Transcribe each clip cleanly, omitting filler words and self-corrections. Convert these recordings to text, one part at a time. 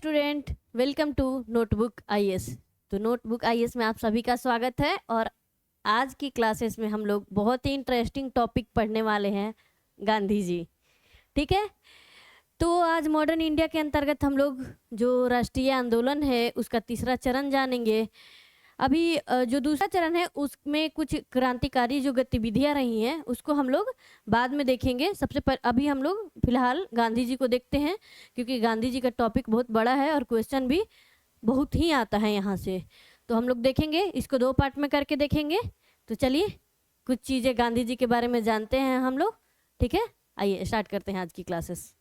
Student, welcome to notebook IAS. तो notebook IAS में आप सभी का स्वागत है। और आज की क्लासेस में हम लोग बहुत ही इंटरेस्टिंग टॉपिक पढ़ने वाले हैं, गांधी जी। ठीक है, तो आज मॉडर्न इंडिया के अंतर्गत हम लोग जो राष्ट्रीय आंदोलन है उसका तीसरा चरण जानेंगे। अभी जो दूसरा चरण है उसमें कुछ क्रांतिकारी जो गतिविधियां रही हैं उसको हम लोग बाद में देखेंगे। अभी हम लोग फिलहाल गांधी जी को देखते हैं, क्योंकि गांधी जी का टॉपिक बहुत बड़ा है और क्वेश्चन भी बहुत ही आता है यहाँ से। तो हम लोग देखेंगे, इसको 2 पार्ट में करके देखेंगे। तो चलिए कुछ चीज़ें गांधी जी के बारे में जानते हैं हम लोग। ठीक है, आइए स्टार्ट करते हैं आज की क्लासेस।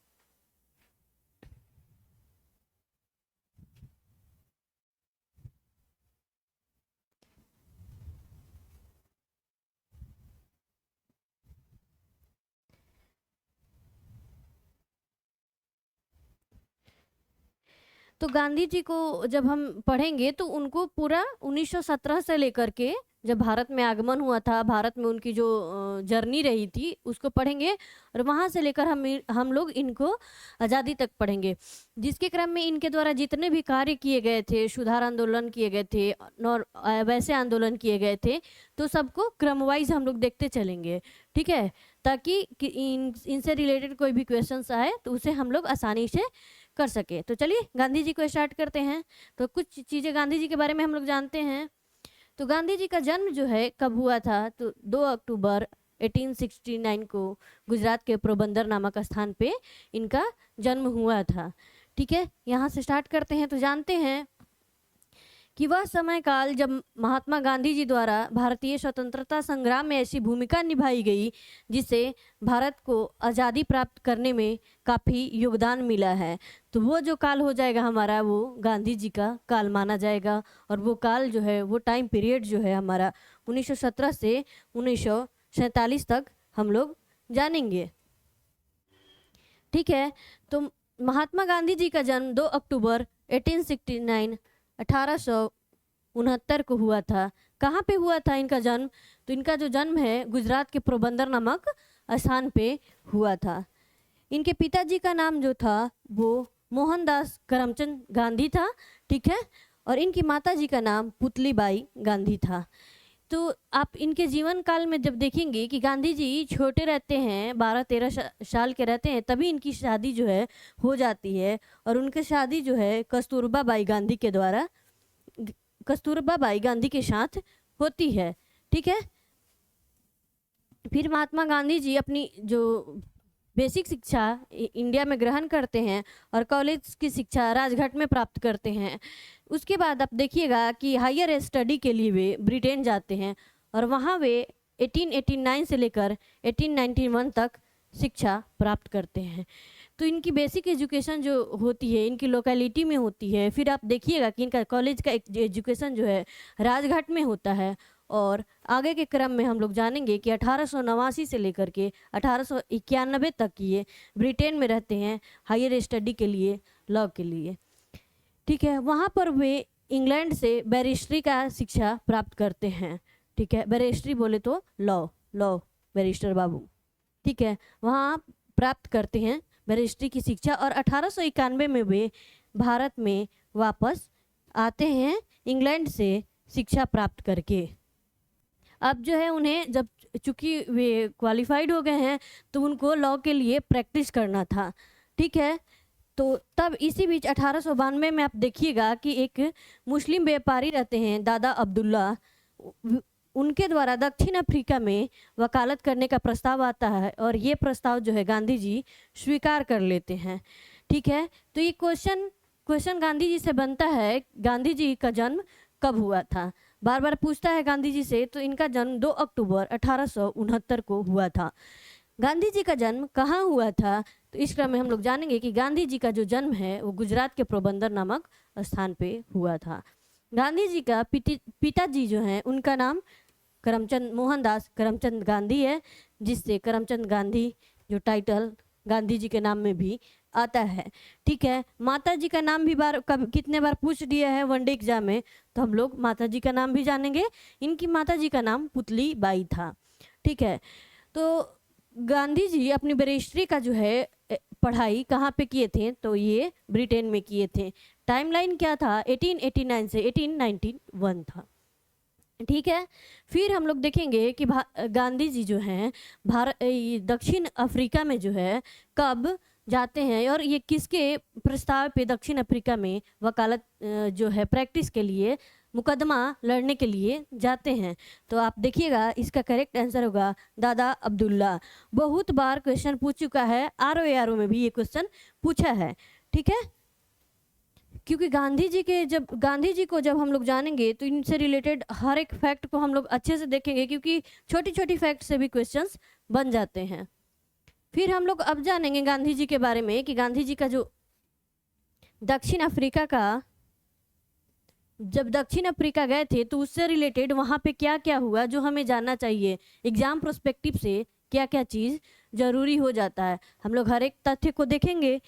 तो गांधी जी को जब हम पढ़ेंगे तो उनको पूरा 1917 से लेकर के जब भारत में आगमन हुआ था, भारत में उनकी जो जर्नी रही थी उसको पढ़ेंगे। और वहाँ से लेकर हम लोग इनको आज़ादी तक पढ़ेंगे, जिसके क्रम में इनके द्वारा जितने भी कार्य किए गए थे, सुधार आंदोलन किए गए थे और वैसे आंदोलन किए गए थे, तो सबको क्रम वाइज हम लोग देखते चलेंगे। ठीक है, ताकि इनसे रिलेटेड कोई भी क्वेश्चंस आए तो उसे हम लोग आसानी से कर सके। तो चलिए गांधी जी को स्टार्ट करते हैं। तो कुछ चीज़ें गांधी जी के बारे में हम लोग जानते हैं। तो गांधी जी का जन्म जो है कब हुआ था, तो 2 अक्टूबर 1869 को गुजरात के पोरबंदर नामक स्थान पे इनका जन्म हुआ था। ठीक है, यहाँ से स्टार्ट करते हैं। तो जानते हैं कि वह समय काल जब महात्मा गांधी जी द्वारा भारतीय स्वतंत्रता संग्राम में ऐसी भूमिका निभाई गई जिससे भारत को आज़ादी प्राप्त करने में काफ़ी योगदान मिला है। तो वो जो काल हो जाएगा हमारा, वो गांधी जी का काल माना जाएगा। और वो काल जो है, वो टाइम पीरियड जो है हमारा 1917 से 1947 तक हम लोग जानेंगे। ठीक है, तो महात्मा गांधी जी का जन्म 2 अक्टूबर 1869 को हुआ था। कहाँ पे हुआ था इनका जन्म, तो इनका जो जन्म है गुजरात के पोरबंदर नामक स्थान पे हुआ था। इनके पिताजी का नाम जो था वो मोहनदास करमचंद गांधी था। ठीक है, और इनकी माताजी का नाम पुतलीबाई गांधी था। तो आप इनके जीवन काल में जब देखेंगे कि गांधी जी छोटे रहते हैं, 12-13 साल के रहते हैं, तभी इनकी शादी जो है हो जाती है। और उनकी शादी जो है कस्तूरबा बाई गांधी के साथ होती है। ठीक है, फिर महात्मा गांधी जी अपनी जो बेसिक शिक्षा इंडिया में ग्रहण करते हैं और कॉलेज की शिक्षा राजघाट में प्राप्त करते हैं। उसके बाद आप देखिएगा कि हायर स्टडी के लिए वे ब्रिटेन जाते हैं और वहाँ वे 1889 से लेकर 1891 तक शिक्षा प्राप्त करते हैं। तो इनकी बेसिक एजुकेशन जो होती है इनकी लोकेलिटी में होती है। फिर आप देखिएगा कि इनका कॉलेज का एजुकेशन जो है राजघाट में होता है। और आगे के क्रम में हम लोग जानेंगे कि 1889 से लेकर के 1891 तक ये ब्रिटेन में रहते हैं हायर स्टडी के लिए, लॉ के लिए। ठीक है, वहाँ पर वे इंग्लैंड से बैरिस्ट्री का शिक्षा प्राप्त करते हैं। ठीक है, बैरिस्ट्री बोले तो लॉ बैरिस्टर बाबू। ठीक है, वहाँ प्राप्त करते हैं बैरिस्ट्री की शिक्षा। और 1891 में वे भारत में वापस आते हैं इंग्लैंड से शिक्षा प्राप्त करके। अब जो है उन्हें जब चूँकि वे क्वालिफाइड हो गए हैं तो उनको लॉ के लिए प्रैक्टिस करना था। ठीक है, तो तब इसी बीच 1892 में आप देखिएगा कि एक मुस्लिम व्यापारी रहते हैं दादा अब्दुल्ला, उनके द्वारा दक्षिण अफ्रीका में वकालत करने का प्रस्ताव आता है। और ये प्रस्ताव जो है गांधी जी स्वीकार कर लेते हैं। ठीक है, तो ये क्वेश्चन गांधी जी से बनता है, गांधी जी का जन्म कब हुआ था, बार बार पूछता है गांधी जी से। तो इनका जन्म 2 अक्टूबर 1869 को हुआ था। गांधी जी का जन्म कहाँ हुआ था, तो इस क्रम में हम लोग जानेंगे कि गांधी जी का जो जन्म है वो गुजरात के पोरबंदर नामक स्थान पे हुआ था। गांधी जी का पिताजी जो हैं उनका नाम मोहनदास करमचंद गांधी है, जिससे करमचंद गांधी जो टाइटल गांधी जी के नाम में भी आता है। ठीक है, माता जी का नाम भी कितने बार पूछ दिया है वनडे एग्जाम में, तो हम लोग माता जी का नाम भी जानेंगे। इनकी माता जी का नाम पुतली बाई था। ठीक है, तो गांधी जी अपनी बैरिस्ट्री का जो है पढ़ाई कहाँ पे किए थे, तो ये ब्रिटेन में किए थे। टाइमलाइन क्या था, 1889 से 1891 था। ठीक है, फिर हम लोग देखेंगे कि गांधी जी जो हैं दक्षिण अफ्रीका में जो है कब जाते हैं और ये किसके प्रस्ताव पे दक्षिण अफ्रीका में वकालत जो है प्रैक्टिस के लिए, मुकदमा लड़ने के लिए जाते हैं। तो आप देखिएगा इसका करेक्ट आंसर होगा दादा अब्दुल्ला। बहुत बार क्वेश्चन पूछ चुका है, RO में भी ये क्वेश्चन पूछा है। ठीक है, क्योंकि गांधी जी को जब हम लोग जानेंगे तो इनसे रिलेटेड हर एक फैक्ट को हम लोग अच्छे से देखेंगे, क्योंकि छोटी छोटी फैक्ट से भी क्वेश्चंस बन जाते हैं। फिर हम लोग अब जानेंगे गांधी जी के बारे में कि गांधी जी का जो दक्षिण अफ्रीका का, जब दक्षिण अफ्रीका गए थे तो उससे रिलेटेड वहाँ पे क्या क्या हुआ जो हमें जानना चाहिए। एग्जाम प्रोस्पेक्टिव से क्या क्या चीज़ जरूरी हो जाता है, हम लोग हर एक तथ्य को देखेंगे।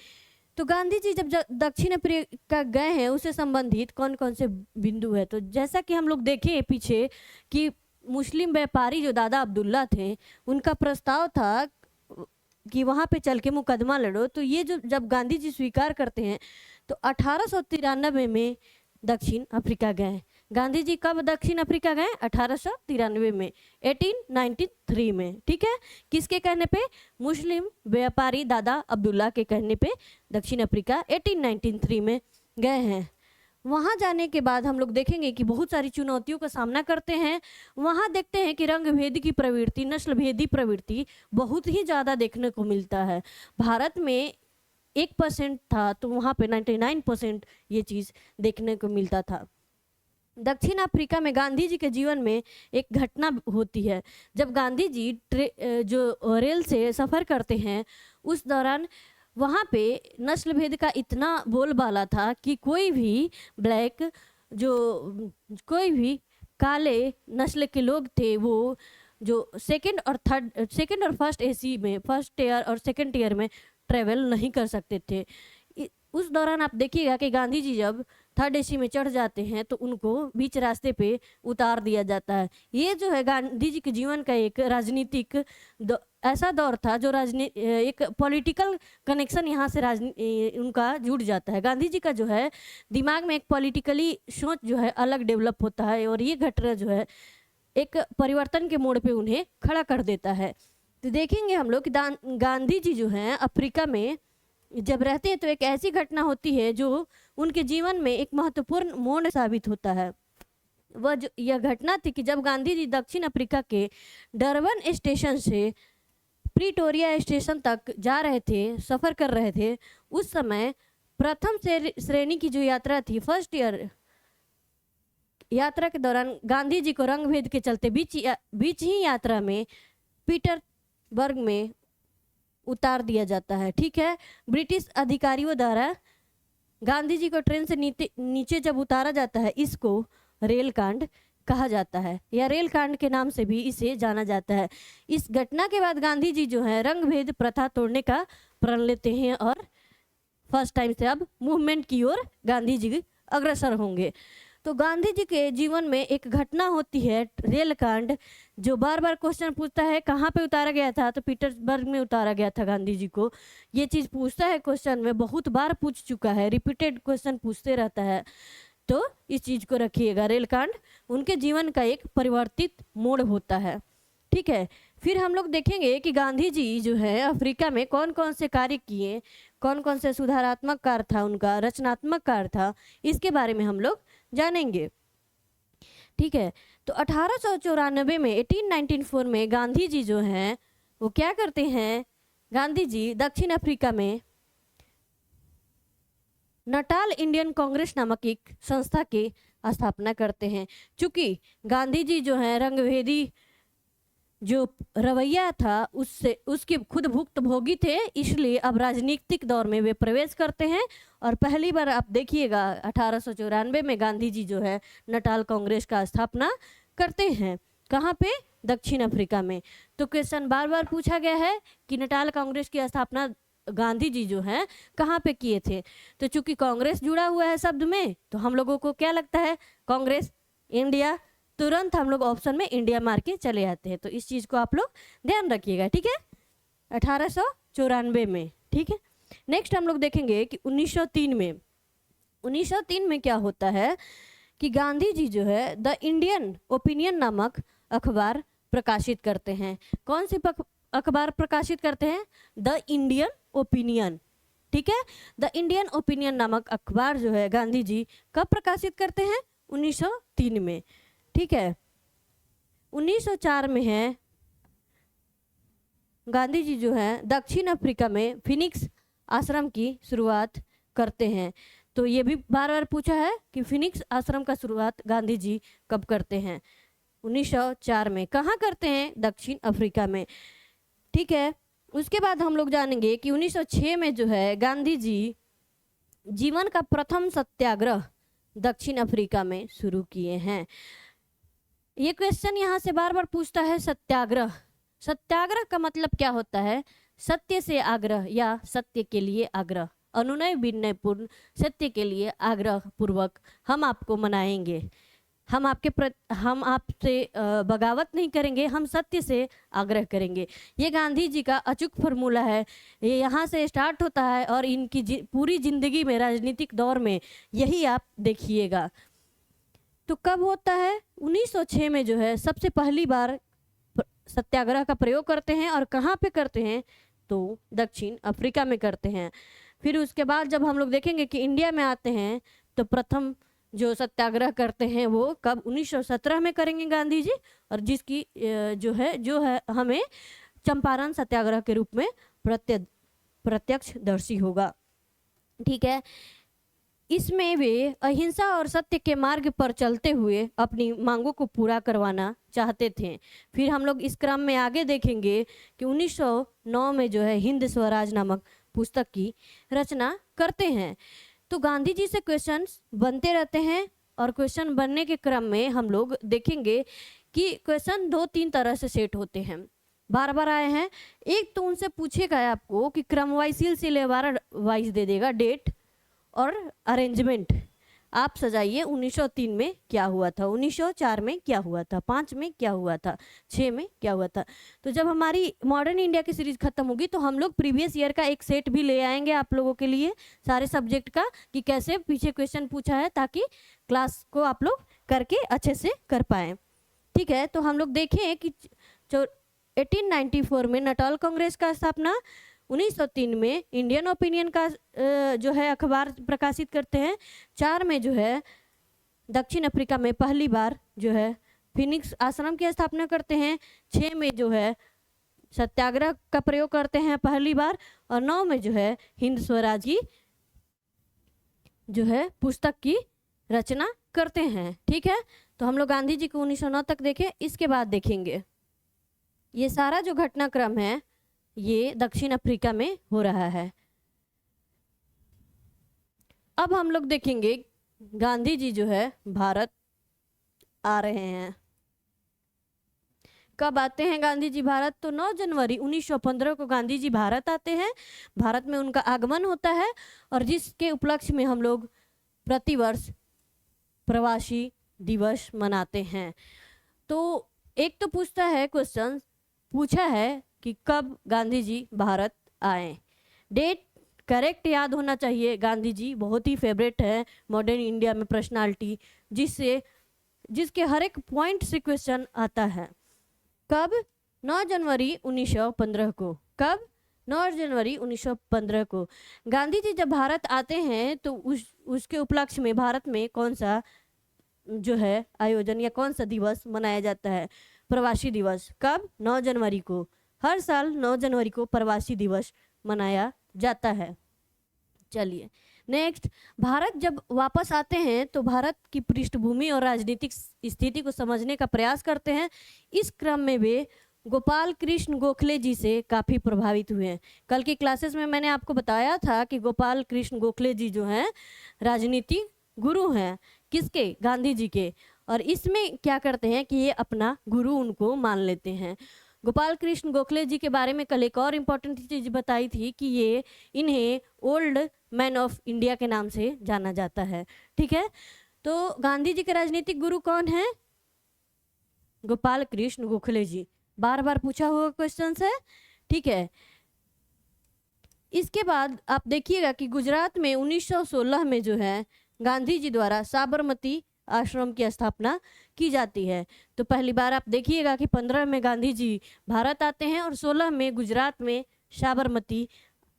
तो गांधी जी जब दक्षिण अफ्रीका गए हैं उससे संबंधित कौन कौन से बिंदु है, तो जैसा कि हम लोग देखें पीछे कि मुस्लिम व्यापारी जो दादा अब्दुल्ला थे उनका प्रस्ताव था कि वहाँ पे चल के मुकदमा लड़ो। तो ये जो जब गांधी जी स्वीकार करते हैं तो 1893 में दक्षिण अफ्रीका गए। गांधी जी कब दक्षिण अफ्रीका गए, 1893 में, 1893 में। ठीक है, किसके कहने पे, मुस्लिम व्यापारी दादा अब्दुल्ला के कहने पे दक्षिण अफ्रीका 1893 में गए हैं। वहाँ जाने के बाद हम लोग देखेंगे कि बहुत सारी चुनौतियों का सामना करते हैं। वहाँ देखते हैं कि रंग भेद की प्रवृत्ति, नस्ल भेदी प्रवृत्ति बहुत ही ज़्यादा देखने को मिलता है। भारत में 1% था तो वहाँ पे 99% ये चीज़ देखने को मिलता था। दक्षिण अफ्रीका में गांधी जी के जीवन में एक घटना होती है। जब गांधी जी जो रेल से सफ़र करते हैं उस दौरान वहाँ पे नस्ल भेद का इतना बोलबाला था कि कोई भी कोई भी काले नस्ल के लोग थे वो जो सेकंड और फर्स्ट AC में, फर्स्ट ईयर और सेकंड ईयर में ट्रेवल नहीं कर सकते थे। उस दौरान आप देखिएगा कि गांधी जी जब थर्ड AC में चढ़ जाते हैं तो उनको बीच रास्ते पे उतार दिया जाता है। ये जो है गांधी जी के जीवन का एक राजनीतिक ऐसा दौर था जो एक पॉलिटिकल कनेक्शन यहाँ से उनका जुड़ जाता है। गांधी जी का जो है दिमाग में एक पॉलिटिकली सोच जो है अलग डेवलप होता है और ये घटना जो है एक परिवर्तन के मोड़ पे उन्हें खड़ा कर देता है। तो देखेंगे हम लोग कि गांधी जी जो हैं अफ्रीका में जब रहते हैं तो एक ऐसी घटना होती है जो उनके जीवन में एक महत्वपूर्ण मोड़ साबित होता है। यह घटना थी कि जब गांधी जी दक्षिण अफ्रीका के डरबन स्टेशन से प्रिटोरिया स्टेशन तक जा रहे थे, सफ़र कर रहे थे, उस समय प्रथम श्रेणी की जो यात्रा थी, फर्स्ट ईयर यात्रा के दौरान गांधी जी को रंग भेद के चलते बीच ही यात्रा में पीटरबर्ग में उतार दिया जाता है। ठीक है, ब्रिटिश अधिकारियों द्वारा गांधी जी को ट्रेन से नीचे जब उतारा जाता है, इसको रेल कांड कहा जाता है या रेल कांड के नाम से भी इसे जाना जाता है। इस घटना के बाद गांधी जी जो है रंग भेद प्रथा तोड़ने का प्रण लेते हैं और फर्स्ट टाइम से अब मूवमेंट की ओर गांधी जी अग्रसर होंगे। तो गांधी जी के जीवन में एक घटना होती है रेल कांड, जो बार बार क्वेश्चन पूछता है कहाँ पे उतारा गया था, तो पीटर्सबर्ग में उतारा गया था गांधी जी को। ये चीज़ पूछता है क्वेश्चन में, बहुत बार पूछ चुका है, रिपीटेड क्वेश्चन पूछते रहता है। तो इस चीज़ को रखिएगा, रेल कांड उनके जीवन का एक परिवर्तित मोड़ होता है। ठीक है, फिर हम लोग देखेंगे कि गांधी जी जो है अफ्रीका में कौन कौन से कार्य किए, कौन कौन से सुधारात्मक कार्य था उनका, रचनात्मक कार्य था, इसके बारे में हम लोग जानेंगे। ठीक है, तो 1894 में 1894 में गांधी जी जो हैं वो क्या करते हैं, गांधी जी दक्षिण अफ्रीका में नटाल इंडियन कांग्रेस नामक एक संस्था की स्थापना करते हैं। चूँकि गांधी जी जो हैं रंगभेदी जो रवैया था उसके खुद भुक्तभोगी थे, इसलिए अब राजनीतिक दौर में वे प्रवेश करते हैं और पहली बार आप देखिएगा 1894 में गांधी जी जो है नटाल कांग्रेस का स्थापना करते हैं। कहाँ पे, दक्षिण अफ्रीका में। तो क्वेश्चन बार बार पूछा गया है कि नटाल कांग्रेस की स्थापना गांधी जी जो हैं कहाँ पे किए थे। तो चूंकि कांग्रेस जुड़ा हुआ है शब्द में, तो हम लोगों को क्या लगता है, कांग्रेस इंडिया, तुरंत हम लोग ऑप्शन में इंडिया मार के चले आते हैं। तो इस चीज़ को आप लोग ध्यान रखिएगा। ठीक है, 1894 में। ठीक है, नेक्स्ट हम लोग देखेंगे कि 1903 में क्या होता है कि गांधी जी जो है द इंडियन ओपिनियन नामक अखबार प्रकाशित करते हैं। कौन सी अखबार प्रकाशित करते हैं? The Indian opinion. ठीक है, द इंडियन ओपिनियन नामक अखबार जो है गांधी जी कब प्रकाशित करते हैं? 1903 में। ठीक है, 1904 में है गांधी जी जो है दक्षिण अफ्रीका में फिनिक्स आश्रम की शुरुआत करते हैं। तो ये भी बार बार पूछा है कि फिनिक्स आश्रम का शुरुआत गांधी जी कब करते हैं? 1904 में। कहाँ करते हैं? दक्षिण अफ्रीका में। ठीक है, उसके बाद हम लोग जानेंगे कि 1906 में जो है गांधी जी जीवन का प्रथम सत्याग्रह दक्षिण अफ्रीका में शुरू किए हैं। ये क्वेश्चन यहाँ से बार बार पूछता है, सत्याग्रह। सत्याग्रह का मतलब क्या होता है? सत्य से आग्रह या सत्य के लिए आग्रह, अनुनय विनय पूर्ण सत्य के लिए आग्रह पूर्वक हम आपको मनाएंगे, हम आपसे बगावत नहीं करेंगे, हम सत्य से आग्रह करेंगे। ये गांधी जी का अचूक फार्मूला है, ये यहाँ से स्टार्ट होता है और इनकी पूरी जिंदगी में राजनीतिक दौर में यही आप देखिएगा। तो कब होता है? 1906 में जो है सबसे पहली बार सत्याग्रह का प्रयोग करते हैं। और कहाँ पे करते हैं? तो दक्षिण अफ्रीका में करते हैं। फिर उसके बाद जब हम लोग देखेंगे कि इंडिया में आते हैं तो प्रथम जो सत्याग्रह करते हैं वो कब? 1917 में करेंगे गांधी जी, और जिसकी जो है हमें चंपारण सत्याग्रह के रूप में प्रत्यक्षदर्शी होगा। ठीक है, इसमें वे अहिंसा और सत्य के मार्ग पर चलते हुए अपनी मांगों को पूरा करवाना चाहते थे। फिर हम लोग इस क्रम में आगे देखेंगे कि 1909 में जो है हिंद स्वराज नामक पुस्तक की रचना करते हैं। तो गांधी जी से क्वेश्चंस बनते रहते हैं, और क्वेश्चन बनने के क्रम में हम लोग देखेंगे कि क्वेश्चन 2-3 तरह से सेट होते हैं, बार बार आए हैं। एक तो उनसे पूछेगा आपको कि क्रमवाइज सिलसिलेवार वाइज दे देगा डेट और अरेंजमेंट, आप सजाइए 1903 में क्या हुआ था, 1904 में क्या हुआ था, 5 में क्या हुआ था, 6 में क्या हुआ था। तो जब हमारी मॉडर्न इंडिया की सीरीज खत्म होगी तो हम लोग प्रीवियस ईयर का एक सेट भी ले आएंगे आप लोगों के लिए, सारे सब्जेक्ट का, कि कैसे पीछे क्वेश्चन पूछा है, ताकि क्लास को आप लोग करके अच्छे से कर पाए। ठीक है, तो हम लोग देखें कि 1894 में नटाल कांग्रेस का स्थापना, 1903 में इंडियन ओपिनियन का जो है अखबार प्रकाशित करते हैं, 4 में जो है दक्षिण अफ्रीका में पहली बार जो है फिनिक्स आश्रम की स्थापना करते हैं, 6 में जो है सत्याग्रह का प्रयोग करते हैं पहली बार, और 9 में जो है हिंद स्वराज की जो है पुस्तक की रचना करते हैं। ठीक है, तो हम लोग गांधी जी को 1909 तक देखें। इसके बाद देखेंगे ये सारा जो घटनाक्रम है ये दक्षिण अफ्रीका में हो रहा है। अब हम लोग देखेंगे गांधी जी जो है भारत आ रहे हैं। कब आते हैं गांधी जी भारत? तो 9 जनवरी 1915 को गांधी जी भारत आते हैं। भारत में उनका आगमन होता है, और जिसके उपलक्ष्य में हम लोग प्रतिवर्ष प्रवासी दिवस मनाते हैं। तो एक तो पूछता है क्वेश्चन, पूछा है कि कब गांधी जी भारत आए, डेट करेक्ट याद होना चाहिए। गांधी जी बहुत ही फेवरेट है मॉडर्न इंडिया में पर्सनालिटी, जिसके हर एक पॉइंट से क्वेश्चन आता है। कब? 9 जनवरी 1915 को। कब? 9 जनवरी 1915 को गांधी जी जब भारत आते हैं तो उसके उपलक्ष्य में भारत में कौन सा जो है आयोजन या कौन सा दिवस मनाया जाता है? प्रवासी दिवस। कब? 9 जनवरी को। हर साल 9 जनवरी को प्रवासी दिवस मनाया जाता है। चलिए नेक्स्ट, भारत जब वापस आते हैं तो भारत की पृष्ठभूमि और राजनीतिक स्थिति को समझने का प्रयास करते हैं। इस क्रम में वे गोपाल कृष्ण गोखले जी से काफ़ी प्रभावित हुए हैं। कल की क्लासेस में मैंने आपको बताया था कि गोपाल कृष्ण गोखले जी जो हैं राजनीतिक गुरु हैं, किसके? गांधी जी के। और इसमें क्या करते हैं कि ये अपना गुरु उनको मान लेते हैं। गोपाल कृष्ण गोखले जी के बारे में कल एक और इम्पोर्टेंट चीज़ बताई थी कि इन्हें ओल्ड मैन ऑफ इंडिया के नाम से जाना जाता है। ठीक है, तो गांधी जी के राजनीतिक गुरु कौन है? गोपाल कृष्ण गोखले जी। बार बार पूछा हुआ क्वेश्चन है। ठीक है, इसके बाद आप देखिएगा कि गुजरात में 1916 में जो है गांधी जी द्वारा साबरमती आश्रम की स्थापना की जाती है। तो पहली बार आप देखिएगा कि 15 में गांधी जी भारत आते हैं और 16 में गुजरात में साबरमती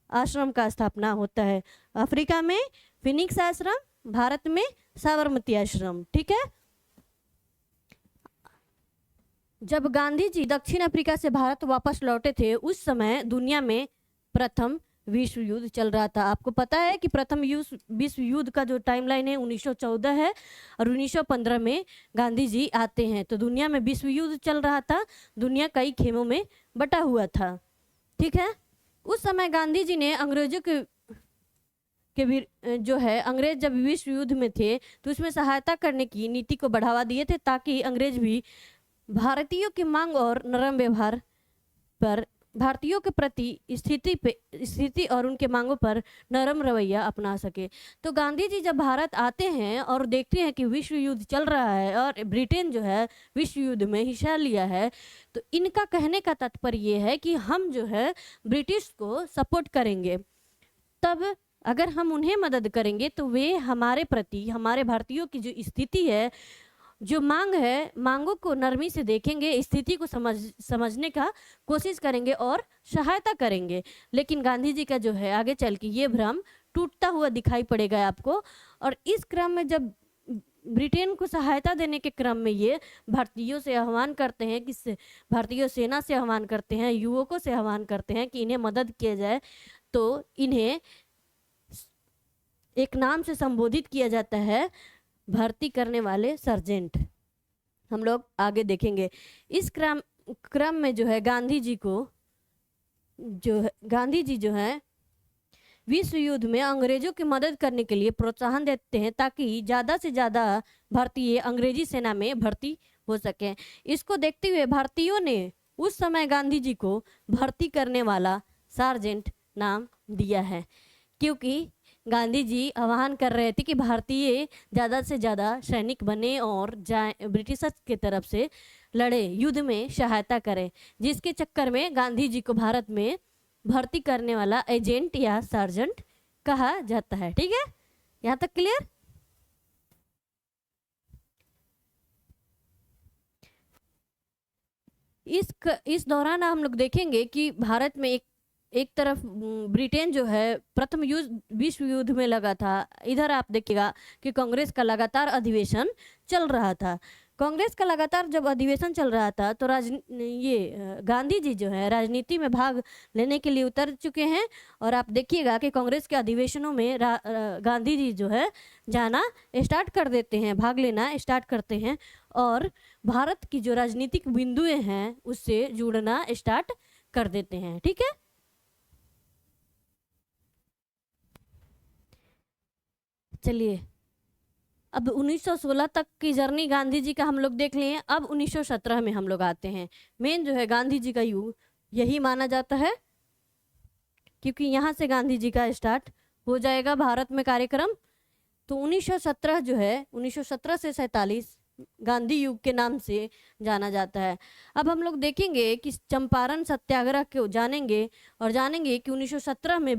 आश्रम का स्थापना होता है। अफ्रीका में फिनिक्स आश्रम, भारत में साबरमती आश्रम। ठीक है। जब गांधी जी दक्षिण अफ्रीका से भारत वापस लौटे थे उस समय दुनिया में प्रथम विश्व युद्ध चल रहा था। आपको पता है कि प्रथम विश्व युद्ध का जो टाइमलाइन है 1914 है और 1915 में गांधी जी आते हैं। तो दुनिया में विश्व युद्ध चल रहा था, दुनिया कई खेमों में बटा हुआ था। ठीक है। उस समय गांधी जी ने अंग्रेजों के भी जो है अंग्रेज जब विश्व युद्ध में थे तो उसमें सहायता करने की नीति को बढ़ावा दिए थे ताकि अंग्रेज भी भारतीयों की मांग और नरम व्यवहार पर भारतीयों के प्रति स्थिति और उनके मांगों पर नरम रवैया अपना सके। तो गांधी जी जब भारत आते हैं और देखते हैं कि विश्व युद्ध चल रहा है और ब्रिटेन जो है विश्व युद्ध में हिस्सा लिया है, तो इनका कहने का तात्पर्य ये है कि हम जो है ब्रिटिश को सपोर्ट करेंगे। तब अगर हम उन्हें मदद करेंगे तो वे हमारे प्रति, हमारे भारतीयों की जो स्थिति है, जो मांग है, मांगों को नरमी से देखेंगे, स्थिति को समझने का कोशिश करेंगे और सहायता करेंगे। लेकिन गांधी जी का जो है आगे चल के ये भ्रम टूटता हुआ दिखाई पड़ेगा आपको। और इस क्रम में जब ब्रिटेन को सहायता देने के क्रम में ये भारतीयों से आह्वान करते हैं, कि भारतीय सेना से आह्वान करते हैं, युवकों से आह्वान करते हैं कि इन्हें मदद किया जाए, तो इन्हें एक नाम से संबोधित किया जाता है, भर्ती करने वाले सर्जेंट। हम लोग आगे देखेंगे। इस क्रम में जो है गांधी जी जो है विश्व युद्ध में अंग्रेजों की मदद करने के लिए प्रोत्साहन देते हैं ताकि ज़्यादा से ज़्यादा भारतीय अंग्रेजी सेना में भर्ती हो सकें। इसको देखते हुए भारतीयों ने उस समय गांधी जी को भर्ती करने वाला सार्जेंट नाम दिया है, क्योंकि गांधी जी आह्वान कर रहे थे कि भारतीय ज़्यादा से ज़्यादा सैनिक बने और जाए ब्रिटिशर्स की तरफ से लड़े, युद्ध में सहायता करें, जिसके चक्कर में गांधी जी को भारत में भर्ती करने वाला एजेंट या सार्जेंट कहा जाता है। ठीक है, यहाँ तक क्लियर? इस दौरान हम लोग देखेंगे कि भारत में एक तरफ ब्रिटेन जो है प्रथम विश्व युद्ध में लगा था, इधर आप देखिएगा कि कांग्रेस का लगातार अधिवेशन चल रहा था। कांग्रेस का लगातार जब अधिवेशन चल रहा था तो गांधी जी जो है राजनीति में भाग लेने के लिए उतर चुके हैं। और आप देखिएगा कि कांग्रेस के अधिवेशनों में गांधी जी जो है जाना स्टार्ट कर देते हैं, भाग लेना स्टार्ट करते हैं और भारत की जो राजनीतिक बिंदुएं हैं उससे जुड़ना स्टार्ट कर देते हैं। ठीक है, चलिए अब 1916 तक की जर्नी गांधी जी का हम लोग देख लिए। अब 1917 में हम लोग आते हैं। मेन जो है गांधी जी का युग यही माना जाता है, क्योंकि यहाँ से गांधी जी का स्टार्ट हो जाएगा भारत में कार्यक्रम। तो 1917 जो है 1917 से 47 गांधी युग के नाम से जाना जाता है। अब हम लोग देखेंगे कि चंपारण सत्याग्रह को जानेंगे और जानेंगे कि 1917 में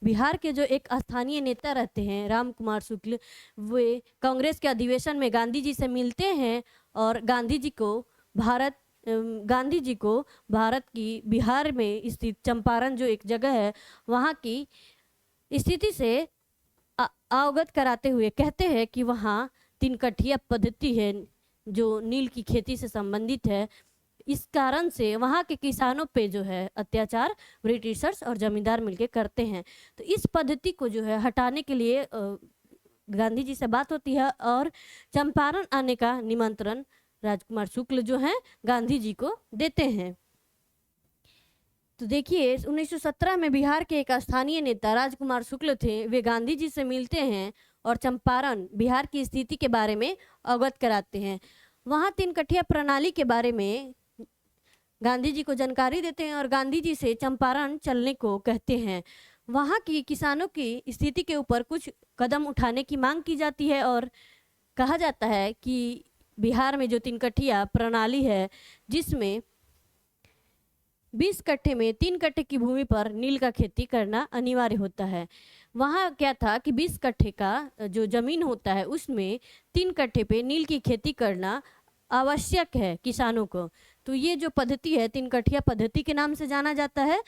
बिहार के जो एक स्थानीय नेता रहते हैं राम कुमार शुक्ल, वे कांग्रेस के अधिवेशन में गांधी जी से मिलते हैं और गांधी जी को भारत की बिहार में स्थित चंपारण जो एक जगह है वहाँ की स्थिति से अवगत कराते हुए कहते हैं कि वहाँ 3 कठिया पद्धति है जो नील की खेती से संबंधित है। इस कारण से वहाँ के किसानों पे जो है अत्याचार ब्रिटिशर्स और जमींदार मिलके करते हैं। तो इस पद्धति को जो है हटाने के लिए गांधी जी से बात होती है और चंपारण आने का निमंत्रण राजकुमार शुक्ल जो हैं गांधी जी को देते हैं। तो देखिए 1917 में बिहार के एक स्थानीय नेता राजकुमार शुक्ल थे, वे गांधी जी से मिलते हैं और चंपारण बिहार की स्थिति के बारे में अवगत कराते हैं। वहाँ 3 कठिया प्रणाली के बारे में गांधी जी को जानकारी देते हैं और गांधी जी से चंपारण चलने को कहते हैं। वहाँ की किसानों की स्थिति के ऊपर कुछ कदम उठाने की मांग की जाती है और कहा जाता है कि बिहार में जो 3 कठिया प्रणाली है जिसमें 20 कट्ठे में 3 कट्ठे की भूमि पर नील का खेती करना अनिवार्य होता है। वहाँ क्या था कि 20 कट्ठे का जो जमीन होता है उसमें 3 कट्ठे पे नील की खेती करना आवश्यक है किसानों को। तो ये जो पद्धति है 3 कट्ठिया पद्धति के नाम से जाना जाता है।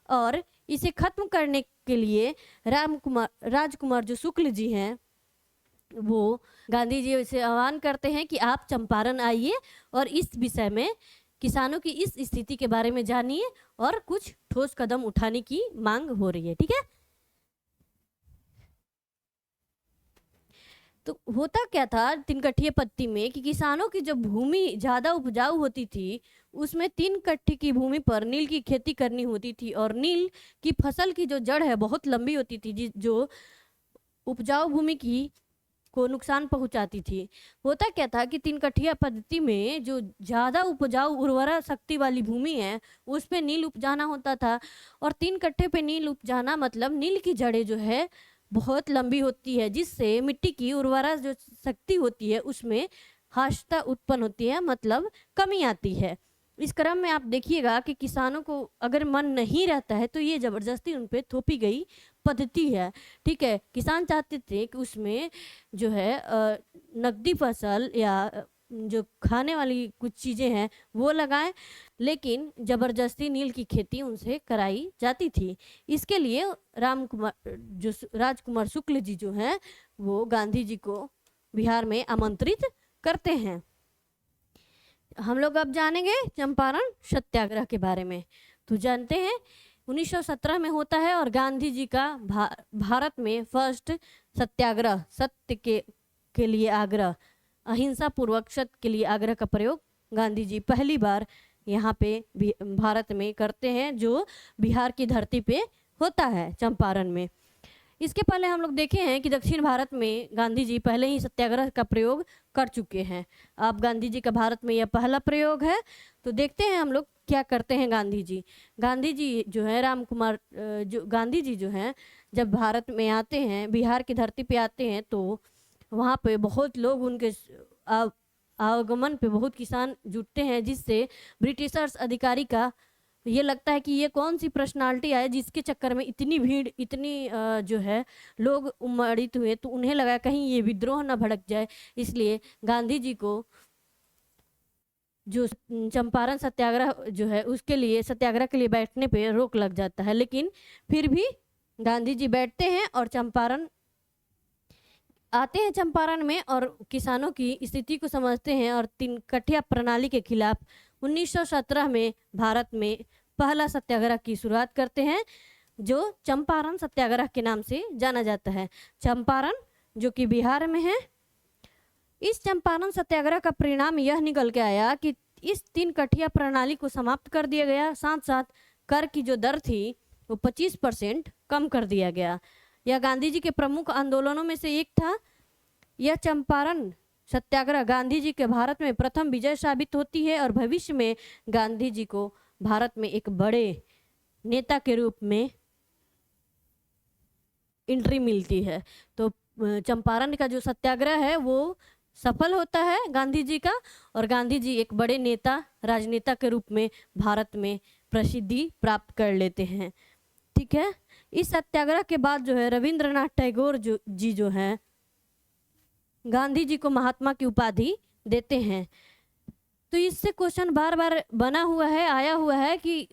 और इसे खत्म करने के लिए राजकुमार जो शुक्ल जी हैं वो गांधी जी से आह्वान करते हैं कि आप चंपारण आइए और इस विषय में किसानों की इस स्थिति के बारे में जानिए और कुछ ठोस कदम उठाने की मांग हो रही है। ठीक है, तो होता क्या था 3 कट्ठे पत्ती में कि किसानों की जो भूमि ज़्यादा उपजाऊ होती थी उसमें 3 कट्ठे की भूमि पर नील की खेती करनी होती थी और नील की फसल की जो जड़ है बहुत लंबी होती थी जो उपजाऊ भूमि की को नुकसान पहुंचाती थी। होता क्या था कि 3 कट्ठिया पद्धति में जो ज़्यादा उपजाऊ उर्वरा शक्ति वाली भूमि है उस पे नील उपजाना होता था। और 3 कट्ठे पे नील उपजाना मतलब नील की जड़ें जो है बहुत लंबी होती है जिससे मिट्टी की उर्वरा जो शक्ति होती है उसमें हाशता उत्पन्न होती है, मतलब कमी आती है। इस क्रम में आप देखिएगा कि किसानों को अगर मन नहीं रहता है तो ये ज़बरदस्ती उन पर थोपी गई पद्धति है। ठीक है, किसान चाहते थे कि उसमें जो है नकदी फसल या जो खाने वाली कुछ चीज़ें हैं वो लगाएं, लेकिन ज़बरदस्ती नील की खेती उनसे कराई जाती थी। इसके लिए राजकुमार शुक्ल जी जो हैं वो गांधी जी को बिहार में आमंत्रित करते हैं। हम लोग अब जानेंगे चंपारण सत्याग्रह के बारे में। तो जानते हैं 1917 में होता है और गांधी जी का भारत में फर्स्ट सत्याग्रह, सत्य के लिए आग्रह, अहिंसा पूर्वक सत्य के लिए आग्रह का प्रयोग गांधी जी पहली बार यहाँ पे भारत में करते हैं, जो बिहार की धरती पे होता है चंपारण में। इसके पहले हम लोग देखे हैं कि दक्षिण भारत में गांधी जी पहले ही सत्याग्रह का प्रयोग कर चुके हैं। अब गांधी जी का भारत में यह पहला प्रयोग है। तो देखते हैं हम लोग क्या करते हैं गांधी जी। गांधी जी जो है गांधी जी जो हैं जब भारत में आते हैं, बिहार की धरती पे आते हैं, तो वहाँ पे बहुत लोग उनके आगमन पे बहुत किसान जुटते हैं, जिससे ब्रिटिशर्स अधिकारी का ये लगता है कि ये कौन सी पर्सनालिटी है जिसके चक्कर में इतनी भीड़, इतनी जो है लोग उमड़ित हुए। तो उन्हें लगा कहीं ये विद्रोह ना भड़क जाए, इसलिए गांधी जी को जो चंपारण सत्याग्रह जो है उसके लिए सत्याग्रह के लिए बैठने पे रोक लग जाता है। लेकिन फिर भी गांधी जी बैठते हैं और चंपारण आते हैं चंपारण में और किसानों की स्थिति को समझते हैं और 3 कट्ठिया प्रणाली के खिलाफ 1917 में भारत में पहला सत्याग्रह की शुरुआत करते हैं, जो चंपारण सत्याग्रह के नाम से जाना जाता है। चंपारण जो कि बिहार में है। इस चंपारण सत्याग्रह का परिणाम यह निकल के आया कि इस 3 कट्ठिया प्रणाली को समाप्त कर दिया गया, साथ साथ कर की जो दर थी वो 25% कम कर दिया गया। यह गांधी जी के प्रमुख आंदोलनों में से एक था। यह चंपारण सत्याग्रह गांधी जी के भारत में प्रथम विजय साबित होती है और भविष्य में गांधी जी को भारत में एक बड़े नेता के रूप में एंट्री मिलती है। तो चंपारण का जो सत्याग्रह है वो सफल होता है गांधी जी का, और गांधी जी एक बड़े नेता, राजनेता के रूप में भारत में प्रसिद्धि प्राप्त कर लेते हैं। ठीक है, इस सत्याग्रह के बाद जो है रविंद्रनाथ टैगोर जी जो हैं गांधी जी को महात्मा की उपाधि देते हैं। तो इससे क्वेश्चन बार बार बना हुआ है, आया हुआ है कि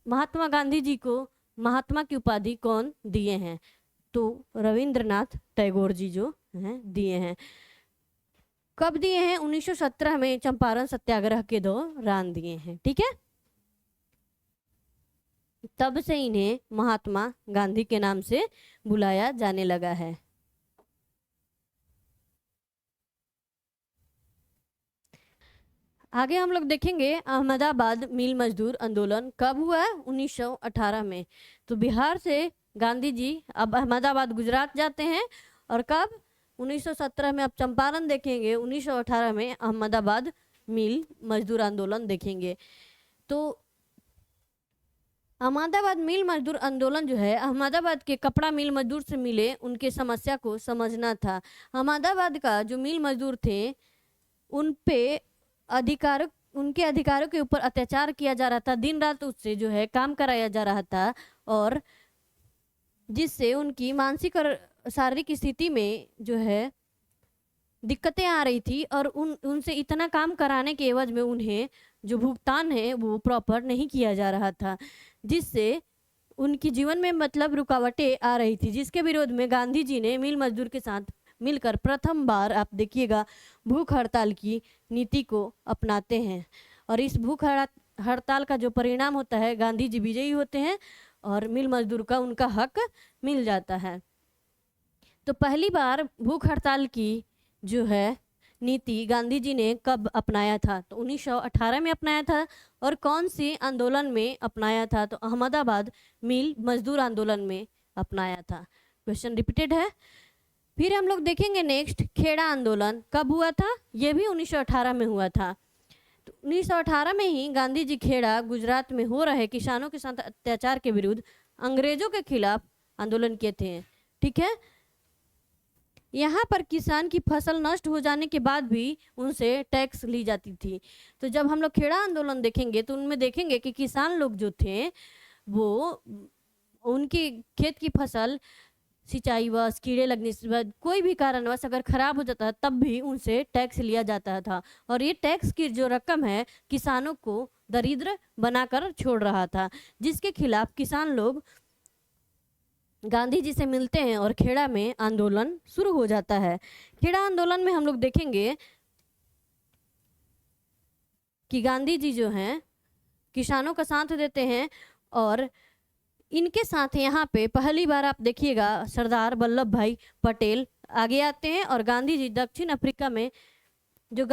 महात्मा गांधी जी को महात्मा की उपाधि कौन दिए हैं। तो रविंद्रनाथ टैगोर जी जो हैं दिए हैं। कब दिए हैं? 1917 में चंपारण सत्याग्रह के दौरान दिए हैं। ठीक है, तब से इन्हें महात्मा गांधी के नाम से बुलाया जाने लगा है। आगे हम लोग देखेंगे अहमदाबाद मिल मजदूर आंदोलन कब हुआ है? 1918 में। तो बिहार से गांधी जी अब अहमदाबाद गुजरात जाते हैं, और कब? 1917 में। अब चंपारण देखेंगे, 1918 में अहमदाबाद मिल मजदूर आंदोलन देखेंगे। तो अहमदाबाद मिल मजदूर आंदोलन जो है अहमदाबाद के कपड़ा मिल मजदूर से मिले उनके समस्या को समझना था। अहमदाबाद का जो मिल मजदूर थे उन पे उनके अधिकारों के ऊपर अत्याचार किया जा रहा था, दिन रात उससे जो है काम कराया जा रहा था, और जिससे उनकी मानसिक और शारीरिक स्थिति में जो है दिक्कतें आ रही थी, और उनसे इतना काम कराने के एवज में उन्हें जो भुगतान है वो प्रॉपर नहीं किया जा रहा था, जिससे उनकी जीवन में मतलब रुकावटें आ रही थी, जिसके विरोध में गांधी जी ने मिल मजदूर के साथ मिलकर प्रथम बार आप देखिएगा भूख हड़ताल की नीति को अपनाते हैं। और इस भूख हड़ताल का जो परिणाम होता है, गांधी जी विजयी होते हैं और मिल मजदूर का उनका हक मिल जाता है। तो पहली बार भूख हड़ताल की जो है नीति गांधी जी ने कब अपनाया था? तो 1918 में अपनाया था। और कौन से आंदोलन में अपनाया था? तो अहमदाबाद मिल मजदूर आंदोलन में अपनाया था। क्वेश्चन रिपीटेड है। फिर हम लोग देखेंगे नेक्स्ट, खेड़ा आंदोलन कब हुआ था? ये भी 1918 में हुआ था। तो 1918 में ही गांधी जी खेड़ा गुजरात में हो रहे किसानों के साथ अत्याचार के विरुद्ध अंग्रेजों के खिलाफ आंदोलन किए थे। ठीक है, यहाँ पर किसान की फसल नष्ट हो जाने के बाद भी उनसे टैक्स ली जाती थी। तो जब हम लोग खेड़ा आंदोलन देखेंगे तो उनमें देखेंगे कि किसान लोग जो थे वो उनकी खेत की फसल सिंचाई वश, कीड़े लगने से बाद, कोई भी कारणवश अगर खराब हो जाता है तब भी उनसे टैक्स लिया जाता था, और ये टैक्स की जो रकम है किसानों को दरिद्र बनाकर छोड़ रहा था, जिसके खिलाफ किसान लोग गांधी जी से मिलते हैं और खेड़ा में आंदोलन शुरू हो जाता है। खेड़ा आंदोलन में हम लोग देखेंगे कि गांधी जी जो हैं किसानों का साथ देते हैं, और इनके साथ यहाँ पे पहली बार आप देखिएगा सरदार वल्लभ भाई पटेल आगे आते हैं, और गांधी जी दक्षिण अफ्रीका में जो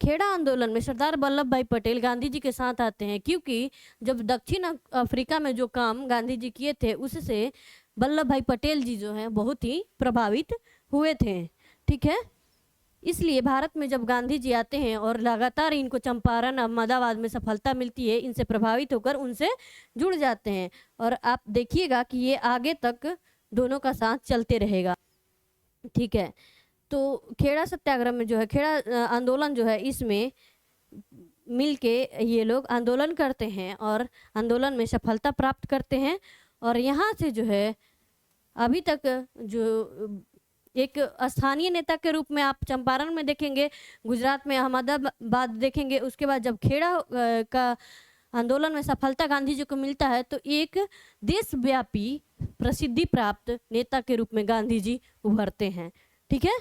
खेड़ा आंदोलन में सरदार वल्लभ भाई पटेल गांधी जी के साथ आते हैं, क्योंकि जब दक्षिण अफ्रीका में जो काम गांधी जी किए थे उससे वल्लभ भाई पटेल जी जो हैं बहुत ही प्रभावित हुए थे। ठीक है, इसलिए भारत में जब गांधी जी आते हैं और लगातार इनको चंपारण अहमदाबाद में सफलता मिलती है, इनसे प्रभावित होकर उनसे जुड़ जाते हैं, और आप देखिएगा कि ये आगे तक दोनों का साथ चलते रहेगा। ठीक है, तो खेड़ा सत्याग्रह में जो है, खेड़ा आंदोलन जो है, इसमें मिलके ये लोग आंदोलन करते हैं और आंदोलन में सफलता प्राप्त करते हैं, और यहाँ से जो है अभी तक जो एक स्थानीय नेता के रूप में आप चंपारण में देखेंगे, गुजरात में अहमदाबाद देखेंगे, उसके बाद जब खेड़ा का आंदोलन में सफलता गांधी जी को मिलता है तो एक देशव्यापी प्रसिद्धि प्राप्त नेता के रूप में गांधी जी उभरते हैं। ठीक है,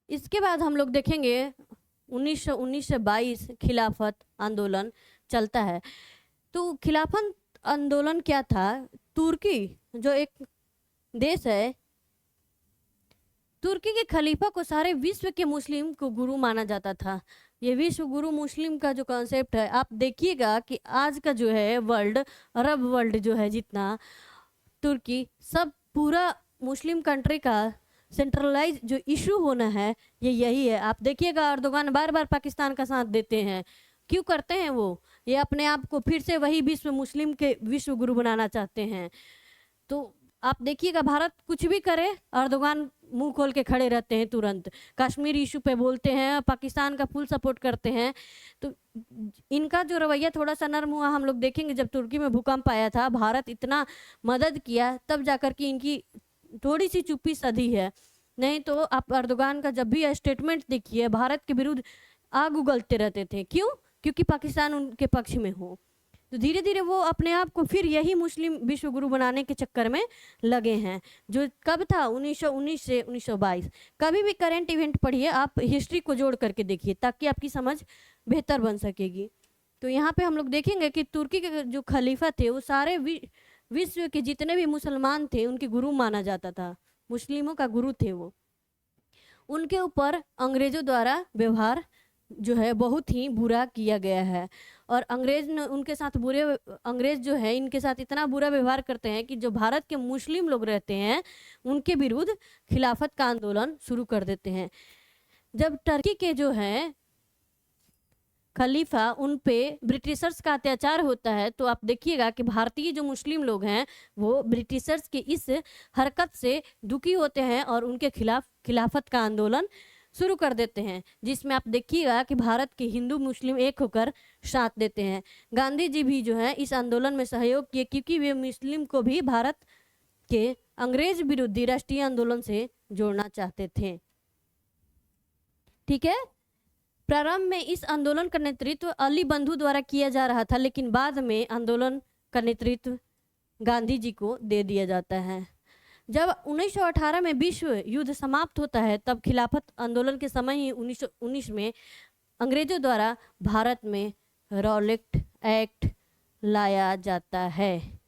इसके बाद हम लोग देखेंगे 1919 से 22 खिलाफत आंदोलन चलता है। तो खिलाफत आंदोलन क्या था? तुर्की जो एक देश है, तुर्की के खलीफा को सारे विश्व के मुस्लिम को गुरु माना जाता था। ये विश्व गुरु मुस्लिम का जो कॉन्सेप्ट है, आप देखिएगा कि आज का जो है वर्ल्ड, अरब वर्ल्ड जो है जितना, तुर्की सब पूरा मुस्लिम कंट्री का सेंट्रलाइज जो इशू होना है ये यही है। आप देखिएगा अर्दोगान बार बार पाकिस्तान का साथ देते हैं। क्यों करते हैं वो? ये अपने आप को फिर से वही विश्व मुस्लिम के विश्व गुरु बनाना चाहते हैं। तो आप देखिएगा भारत कुछ भी करे, अर्दोगान मुंह खोल के खड़े रहते हैं, तुरंत कश्मीर इशू पे बोलते हैं, पाकिस्तान का फुल सपोर्ट करते हैं। तो इनका जो रवैया थोड़ा सा नर्म हुआ हम लोग देखेंगे। जब तुर्की में भूकंप आया था, भारत इतना मदद किया, तब जाकर के इनकी थोड़ी सी चुप्पी सधी है। नहीं तो आप अर्दोगान का जब भी स्टेटमेंट देखिए, भारत के विरुद्ध आग उगलते रहते थे। क्यों? क्योंकि पाकिस्तान उनके पक्ष में हो। तो धीरे धीरे वो अपने आप को फिर यही मुस्लिम विश्व गुरु बनाने के चक्कर में लगे हैं। जो कब था? 1919 से 1922। कभी भी करंट इवेंट पढ़िए, आप हिस्ट्री को जोड़ करके देखिए, ताकि आपकी समझ बेहतर बन सकेगी। तो यहाँ पे हम लोग देखेंगे कि तुर्की के जो खलीफा थे वो सारे विश्व के जितने भी मुसलमान थे उनके गुरु माना जाता था, मुस्लिमों का गुरु थे वो। उनके ऊपर अंग्रेजों द्वारा व्यवहार जो है बहुत ही बुरा किया गया है, और अंग्रेज ने उनके साथ अंग्रेज जो है इनके साथ इतना बुरा व्यवहार करते हैं कि जो भारत के मुस्लिम लोग रहते हैं उनके विरुद्ध खिलाफत का आंदोलन शुरू कर देते हैं। जब टर्की के जो है खलीफा उन पे ब्रिटिशर्स का अत्याचार होता है, तो आप देखिएगा कि भारतीय जो मुस्लिम लोग हैं वो ब्रिटिशर्स के इस हरकत से दुखी होते हैं और उनके खिलाफ खिलाफत का आंदोलन शुरू कर देते हैं, जिसमें आप देखिएगा कि भारत के हिंदू मुस्लिम एक होकर साथ देते हैं। गांधी जी भी जो है इस आंदोलन में सहयोग किए, क्योंकि वे मुस्लिम को भी भारत के अंग्रेज विरोधी राष्ट्रीय आंदोलन से जोड़ना चाहते थे। ठीक है, प्रारंभ में इस आंदोलन का नेतृत्व अली बंधु द्वारा किया जा रहा था, लेकिन बाद में आंदोलन का नेतृत्व गांधी जी को दे दिया जाता है। जब 1918 में विश्व युद्ध समाप्त होता है, तब खिलाफत आंदोलन के समय ही 1919 में अंग्रेजों द्वारा भारत में रॉलेट एक्ट लाया जाता है।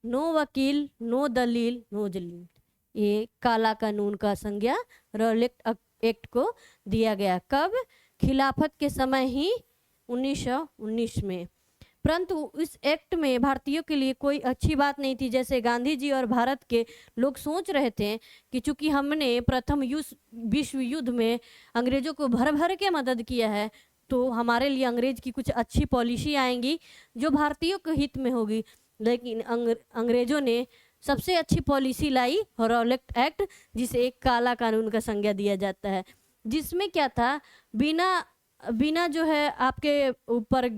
नो वकील, नो दलील, नो जलील, ये काला कानून का संज्ञा रॉलेट एक्ट को दिया गया। कब? खिलाफत के समय ही 1919 में। परंतु इस एक्ट में भारतीयों के लिए कोई अच्छी बात नहीं थी। जैसे गांधी जी और भारत के लोग सोच रहे थे कि चूंकि हमने प्रथम विश्व युद्ध में अंग्रेजों को भर भर के मदद किया है, तो हमारे लिए अंग्रेज की कुछ अच्छी पॉलिसी आएंगी जो भारतीयों के हित में होगी। लेकिन अंग्रेजों ने सबसे अच्छी पॉलिसी लाई रॉलेट एक्ट, जिसे एक काला कानून का संज्ञा दिया जाता है, जिसमें क्या था, बिना जो है आपके ऊपर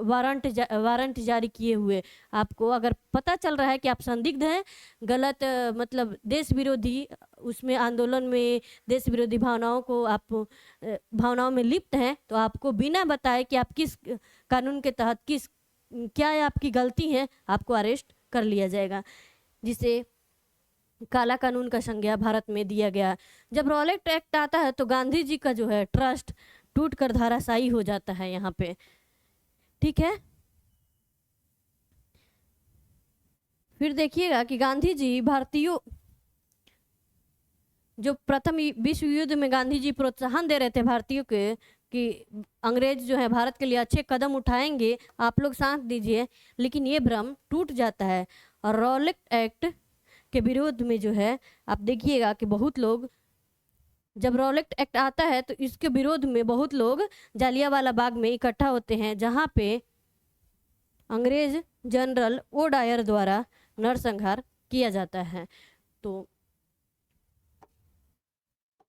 वारंट जारी किए हुए, आपको अगर पता चल रहा है कि आप संदिग्ध हैं, गलत मतलब देश विरोधी उसमें आंदोलन में देश विरोधी भावनाओं में लिप्त हैं, तो आपको बिना बताए कि आप किस कानून के तहत क्या आपकी गलती है, आपको अरेस्ट कर लिया जाएगा, जिसे काला कानून का संज्ञा भारत में दिया गया। जब रॉलेट एक्ट आता है तो गांधी जी का जो है ट्रस्ट टूटकर धराशायी हो जाता है यहाँ पे। ठीक है, फिर देखिएगा कि गांधी जी भारतीयों, जो प्रथम विश्व युद्ध में गांधी जी प्रोत्साहन दे रहे थे भारतीयों के कि अंग्रेज जो है भारत के लिए अच्छे कदम उठाएंगे, आप लोग साथ दीजिए, लेकिन ये भ्रम टूट जाता है और रॉलेट एक्ट के विरोध में जो है आप देखिएगा कि बहुत लोग, जब रॉलेट एक्ट आता है तो इसके विरोध में बहुत लोग जालियांवाला बाग में इकट्ठा होते हैं, जहां पे अंग्रेज जनरल ओ डायर द्वारा नरसंहार किया जाता है। तो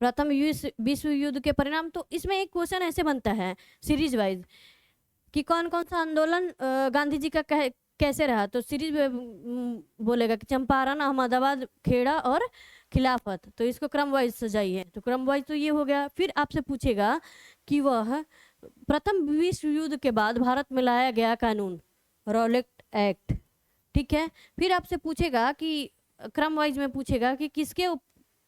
प्रथम विश्व युद्ध के परिणाम, तो इसमें एक क्वेश्चन ऐसे बनता है सीरीज वाइज कि कौन कौन सा आंदोलन गांधी जी का कैसे रहा, तो सीरीज बोलेगा कि चंपारण, अहमदाबाद, खेड़ा और खिलाफत, तो इसको क्रम वाइज सजाइए। तो क्रम वाइज तो ये हो गया। फिर आपसे पूछेगा कि वह प्रथम विश्व युद्ध के बाद भारत में लाया गया कानून रॉलेट एक्ट। ठीक है, फिर आपसे पूछेगा कि क्रम वाइज में पूछेगा कि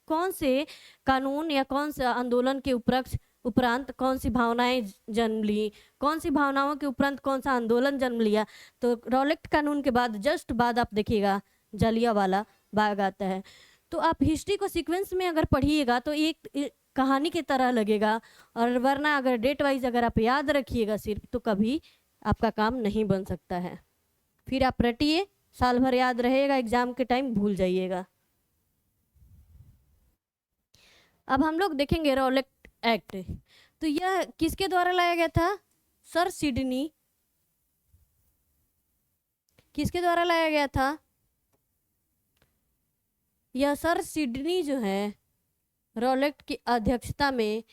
कौन से कानून या कौन से आंदोलन के उपरांत कौन सी भावनाएं जन्म ली, कौन सी भावनाओं के उपरांत कौन सा आंदोलन जन्म लिया। तो रॉलेट कानून के बाद जस्ट बाद आप देखिएगा जालियांवाला बाग आता है। तो आप हिस्ट्री को सीक्वेंस में अगर पढ़िएगा तो एक कहानी की तरह लगेगा, और वरना अगर डेट वाइज अगर आप याद रखिएगा सिर्फ, तो कभी आपका काम नहीं बन सकता है। फिर आप रटिए, साल भर याद रहेगा, एग्जाम के टाइम भूल जाइएगा। अब हम लोग देखेंगे रॉलेट एक्ट। तो यह किसके द्वारा लाया गया था? Sir Sydney. किसके द्वारा लाया गया था? यह सर सिडनी जो है रॉलेट की अध्यक्षता में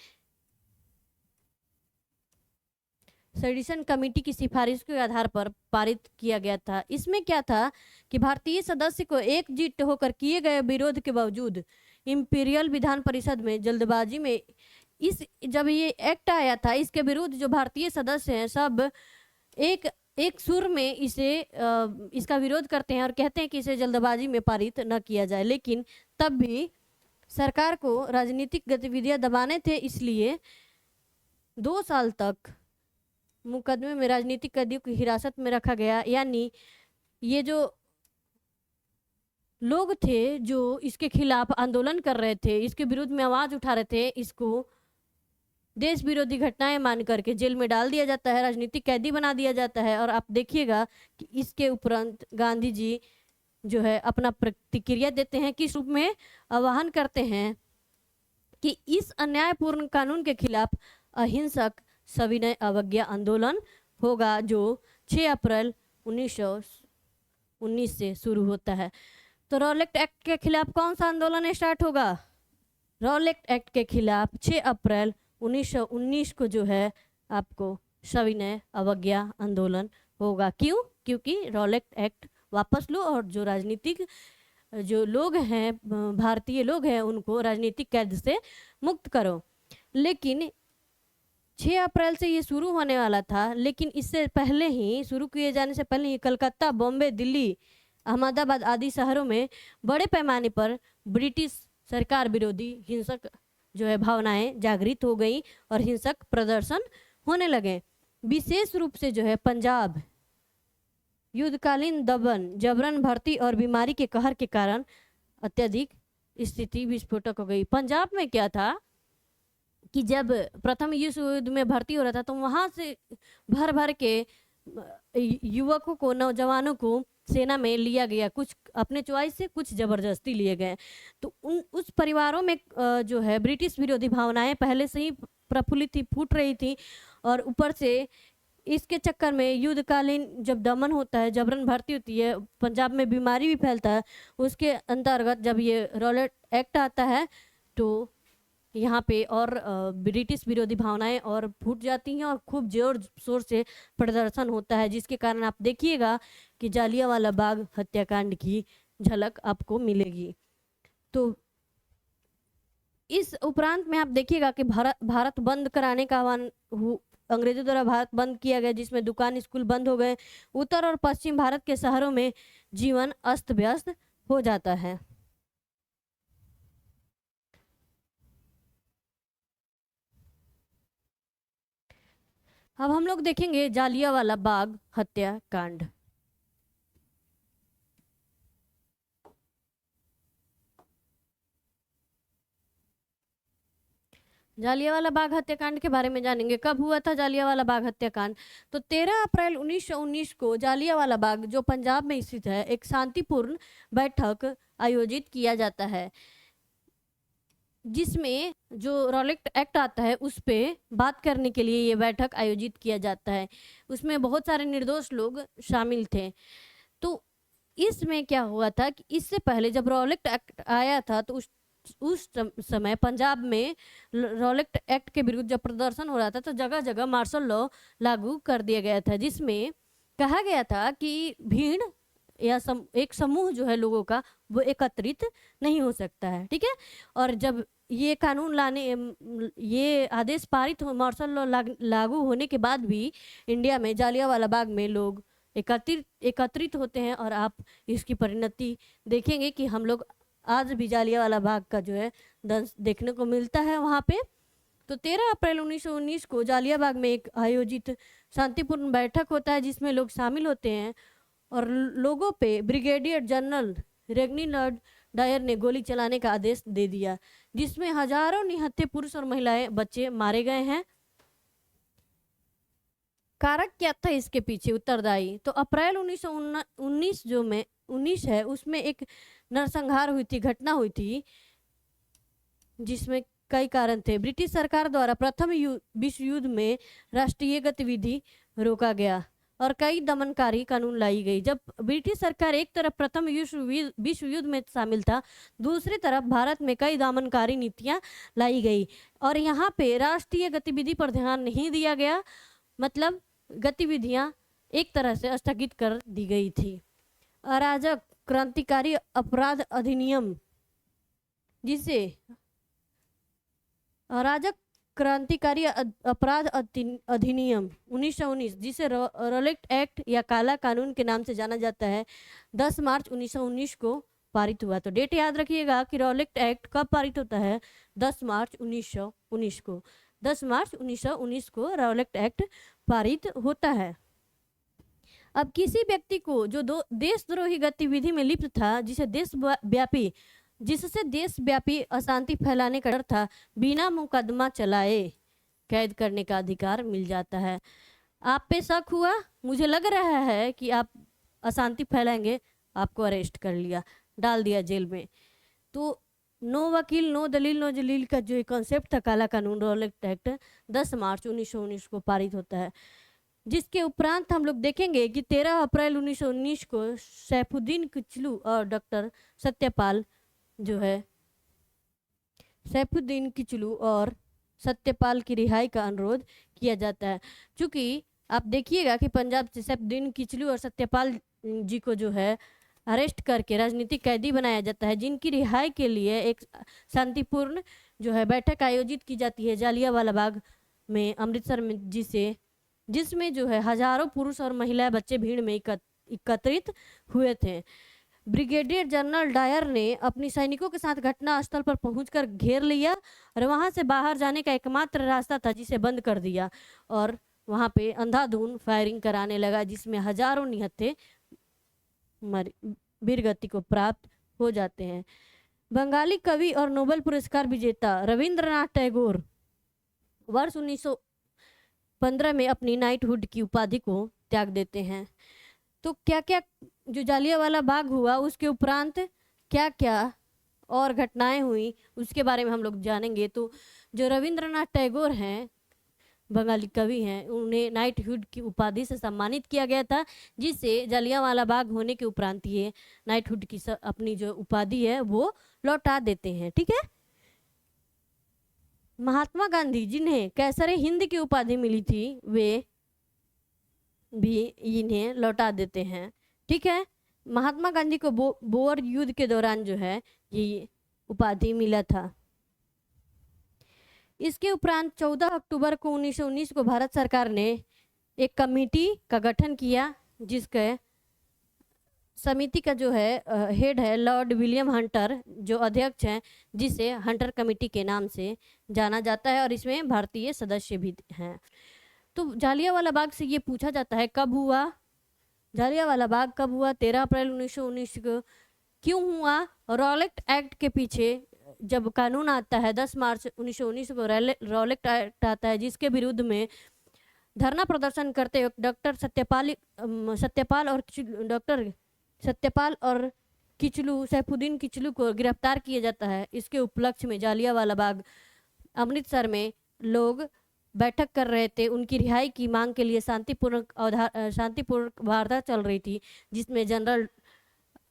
सेडिशन कमेटी की सिफारिश के आधार पर पारित किया गया था। इसमें क्या था कि भारतीय सदस्य को एकजुट होकर किए गए विरोध के बावजूद इंपीरियल विधान परिषद में जल्दबाजी में जब ये एक्ट आया था, इसके विरुद्ध जो भारतीय सदस्य हैं सब एक सुर में इसका विरोध करते हैं और कहते हैं कि इसे जल्दबाजी में पारित न किया जाए। लेकिन तब भी सरकार को राजनीतिक गतिविधियां दबाने थे, इसलिए 2 साल तक मुकदमे में राजनीतिक कैदियों की हिरासत में रखा गया। यानी ये जो लोग थे जो इसके खिलाफ आंदोलन कर रहे थे, इसके विरुद्ध में आवाज उठा रहे थे, इसको देश विरोधी घटनाएं मान करके जेल में डाल दिया जाता है, राजनीतिक कैदी बना दिया जाता है। और आप देखिएगा कि इसके उपरांत गांधी जी जो है अपना प्रतिक्रिया देते हैं, किस रूप में आह्वान करते हैं कि इस अन्यायपूर्ण कानून के खिलाफ अहिंसक सविनय अवज्ञा आंदोलन होगा, जो 6 अप्रैल 1919 से शुरू होता है। तो रॉलेट एक्ट के खिलाफ कौन सा आंदोलन स्टार्ट होगा? रॉलेट एक्ट के खिलाफ 6 अप्रैल 1919 को जो है आपको सविनय अवज्ञा आंदोलन होगा। क्यों? क्योंकि रॉलेट एक्ट वापस लो और जो राजनीतिक जो लोग हैं, भारतीय लोग हैं, उनको राजनीतिक कैद से मुक्त करो। लेकिन 6 अप्रैल से ये शुरू होने वाला था, लेकिन इससे पहले ही, शुरू किए जाने से पहले ही कलकत्ता, बॉम्बे, दिल्ली, अहमदाबाद आदि शहरों में बड़े पैमाने पर ब्रिटिश सरकार विरोधी हिंसक जो है भावनाएं जागृत हो गई और हिंसक प्रदर्शन होने लगे। विशेष रूप से जो है पंजाब युद्धकालीन दमन, जबरन भर्ती और बीमारी के कहर के कारण अत्यधिक स्थिति विस्फोटक हो गई। पंजाब में क्या था कि जब प्रथम विश्व युद्ध में भर्ती हो रहा था, तो वहाँ से भर भर के युवकों को, नौजवानों को सेना में लिया गया, कुछ अपने चॉइस से, कुछ जबरदस्ती लिए गए। तो उस परिवारों में जो है ब्रिटिश विरोधी भावनाएं पहले से ही प्रफुल्लित थी, फूट रही थी, और ऊपर से इसके चक्कर में युद्धकालीन जब दमन होता है, जबरन भर्ती होती है, पंजाब में बीमारी भी फैलता है, उसके अंतर्गत जब ये रॉलेट एक्ट आता है तो यहाँ पे और ब्रिटिश विरोधी भावनाएं और फूट जाती हैं और खूब जोर शोर से प्रदर्शन होता है, जिसके कारण आप देखिएगा कि जालियांवाला बाग हत्याकांड की झलक आपको मिलेगी। तो इस उपरांत में आप देखिएगा कि भारत बंद कराने का आह्वान अंग्रेजों द्वारा भारत बंद किया गया, जिसमें दुकान, स्कूल बंद हो गए। उत्तर और पश्चिम भारत के शहरों में जीवन अस्त व्यस्त हो जाता है। अब हम लोग देखेंगे जालियांवाला बाग हत्याकांड। जालियांवाला बाग हत्याकांड के बारे में जानेंगे। कब हुआ था जालियांवाला बाग हत्याकांड? तो 13 अप्रैल 1919 को जालियांवाला बाग, जो पंजाब में स्थित है, एक शांतिपूर्ण बैठक आयोजित किया जाता है, जिसमें जो रॉलेट एक्ट आता है उस पे बात करने के लिए ये बैठक आयोजित किया जाता है। उसमें बहुत सारे निर्दोष लोग शामिल थे। तो इसमें क्या हुआ था कि इससे पहले जब रॉलेट एक्ट आया था, तो उस समय पंजाब में रॉलेट एक्ट के विरुद्ध जब प्रदर्शन हो रहा था, तो जगह जगह मार्शल लॉ लागू कर दिया गया था, जिसमें कहा गया था कि भीड़ या एक समूह जो है लोगों का, वो एकत्रित नहीं हो सकता है, ठीक है। और जब ये कानून ये आदेश पारित हो, मार्शल लॉ लागू होने के बाद भी इंडिया में जालियांवाला बाग में लोग एकत्रित होते हैं, और आप इसकी परिणति देखेंगे कि हम लोग आज भी जालियांवाला बाग का जो है दंश देखने को मिलता है वहाँ पे। तो 13 अप्रैल 1919 को जालियांवाला बाग में एक आयोजित शांतिपूर्ण बैठक होता है, जिसमें लोग शामिल होते हैं, और लोगों पे ब्रिगेडियर जनरल रेगनिलॉर्ड डायर ने गोली चलाने का आदेश दे दिया, जिसमें हजारों निहत्थे पुरुष और महिलाएं, बच्चे मारे गए हैं। कारक क्या था इसके पीछे, उत्तरदायी? तो अप्रैल 1919 जो में 19 है, उसमें एक नरसंहार हुई थी, घटना हुई थी, जिसमें कई कारण थे। ब्रिटिश सरकार द्वारा प्रथम विश्व युद्ध में राष्ट्रीय गतिविधि रोका गया और कई दमनकारी कानून लाई गई। जब ब्रिटिश सरकार एक तरफ प्रथम विश्व युद्ध में शामिल था, दूसरी तरफ भारत में कई दमनकारी नीतियां लाई गई, और यहाँ पे राष्ट्रीय गतिविधि पर ध्यान नहीं दिया गया, मतलब गतिविधियां एक तरह से स्थगित कर दी गई थी। अराजक क्रांतिकारी अपराध अधिनियम, जिसे अराजक क्रांतिकारी अपराध अधिनियम 1919, जिसे रॉलेट एक्ट या काला कानून के नाम से जाना जाता है, 10 मार्च 1919 को पारित हुआ। तो डेट याद रखिएगा कि रॉलेट एक्ट कब पारित होता है? 10 मार्च 1919 को। 10 मार्च 1919 को रॉलेट एक्ट पारित होता है। अब किसी व्यक्ति को जो देशद्रोही गतिविधि में लिप्त था, जिससे देशव्यापी अशांति फैलाने का डर था, बिना मुकदमा चलाए कैद करने का अधिकार मिल जाता है। आप पे शक हुआ, मुझे लग रहा है कि आप अशांति फैलाएंगे, आपको अरेस्ट कर लिया, डाल दिया जेल में। तो नो वकील नो दलील नो जलील का जो कॉन्सेप्ट था काला कानून रॉलेट एक्ट 10 मार्च 1919 को पारित होता है, जिसके उपरांत हम लोग देखेंगे कि 13 अप्रैल 1919 को सैफुद्दीन किचलू और डॉक्टर सत्यपाल जो है सैफुद्दीन किचलू और सत्यपाल की रिहाई का अनुरोध किया जाता है। चूँकि आप देखिएगा कि पंजाब से सैफुद्दीन किचलू और सत्यपाल जी को जो है अरेस्ट करके राजनीतिक कैदी बनाया जाता है, जिनकी रिहाई के लिए एक शांतिपूर्ण जो है बैठक आयोजित की जाती है जालियांवाला बाग में अमृतसर में, जिसमें जो है हजारों पुरुष और महिला बच्चे भीड़ में एकत्रित हुए थे। ब्रिगेडियर जनरल डायर ने अपनी सैनिकों के साथ घटना स्थल पर पहुंचकर घेर लिया और वहां से बाहर जाने का एकमात्र रास्ता था जिसे बंद कर दिया और वहां पे अंधाधुंध फायरिंग कराने लगा, जिसमें हजारों निहत्थे वीरगति को प्राप्त हो जाते हैं। बंगाली कवि और नोबेल पुरस्कार विजेता रविंद्रनाथ टैगोर वर्ष 1915 में अपनी नाइटहुड की उपाधि को त्याग देते हैं। तो क्या क्या जो जालियांवाला बाग हुआ उसके उपरांत क्या क्या और घटनाएं हुई उसके बारे में हम लोग जानेंगे। तो जो रविंद्रनाथ टैगोर हैं, बंगाली कवि हैं, उन्हें नाइटहुड की उपाधि से सम्मानित किया गया था, जिससे जालियांवाला बाग होने के उपरांत ये नाइटहुड की अपनी जो उपाधि है वो लौटा देते हैं। ठीक है। महात्मा गांधी जिन्हें कैसरे हिंद की उपाधि मिली थी वे भी इन्हें लौटा देते हैं। ठीक है। महात्मा गांधी को बोअर युद्ध के दौरान जो है ये उपाधि मिला था। इसके उपरांत 14 अक्टूबर को 1919 को भारत सरकार ने एक कमेटी का गठन किया, जिसके समिति का जो है हेड है लॉर्ड विलियम हंटर, जो अध्यक्ष हैं, जिसे हंटर कमेटी के नाम से जाना जाता है और इसमें भारतीय सदस्य भी हैं। तो जालियांवाला बाग से ये पूछा जाता है कब हुआ, जालियांवाला बाग कब हुआ, 13 अप्रैल 1919 को क्यों हुआ। रॉलेट एक्ट के पीछे जब कानून आता है 10 मार्च 1919 को रॉलेट एक्ट आता है, जिसके विरुद्ध में धरना प्रदर्शन करते हुए डॉक्टर सत्यपाल और किचलू सैफुद्दीन किचलू को गिरफ्तार किया जाता है। इसके उपलक्ष्य में जालियांवाला बाग अमृतसर में लोग बैठक कर रहे थे। उनकी रिहाई की मांग के लिए शांतिपूर्ण वार्ता चल रही थी, जिसमें जनरल